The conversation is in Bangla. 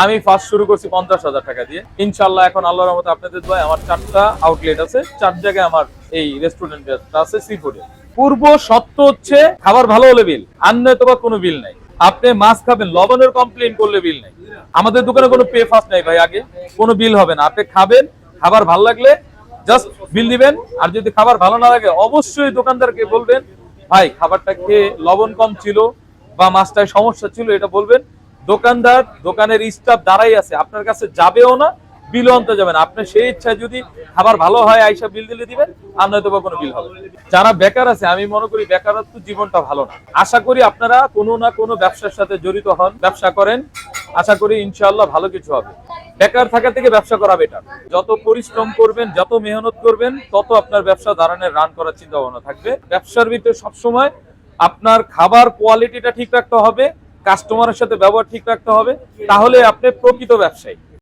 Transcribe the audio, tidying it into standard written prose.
আমি ফার্স্ট শুরু করছি 50,000 টাকা দিয়ে। ইনশাল্লাহ এখন আল্লাহর রহমতে আপনাদের দোয়ায় আমার 4টা আউটলেট আছে, 4 জায়গায় আমার এই রেস্টুরেন্টটা আছে সি ফুডে। পূর্ব শর্ত হচ্ছে খাবার ভালো হলে বিল, আর নয়তো বা কোনো বিল নাই। আপনি মাছ খাবেন, লবণের কমপ্লেইন করলে বিল নাই। আমাদের দোকানে কোনো পে ফাস্ট নাই ভাই, আগে কোনো বিল হবে না। আপনি খাবেন, খাবার ভালো লাগলে জাস্ট বিল দিবেন। আর যদি খাবার ভালো না লাগে অবশ্যই দোকানদারকে বলবেন ভাই খাবারটা খেয়ে লবণ কম ছিল বা মাছটায় সমস্যা ছিল, এটা বলবেন। দোকানদার দোকানের স্টাফ দাঁড়াই আছে, আপনার কাছে যাবেও না, বিল আনতে যাবেন। আপনার সেই ইচ্ছায় যদি খাবার ভালো হয় আইসা বিল দিলে দিবেন, আর নয়তো বা কোনো বিল হবে। যারা বেকার আছে, আমি মনে করি বেকারত্ব জীবনটা ভালো না। আশা করি আপনারা কোনো না কোনো ব্যবসার সাথে জড়িত হন, ব্যবসা করেন। আশা করি ইনশাআল্লাহ ভালো কিছু হবে। বেকার থাকা থেকে ব্যবসা করা বেটার। যত পরিশ্রম করবেন, যত মেহনত করবেন, তত আপনার ব্যবসা দাঁড়ানোর রান করার চিন্তা ভাবনা থাকবে। ব্যবসার ভিতরে সবসময় আপনার খাবার কোয়ালিটিটা ঠিক রাখতে হবে, কাস্টমারের সাথে ব্যবহার ঠিক রাখতে হবে, তাহলে আপনি প্রকৃত ব্যবসায়ী।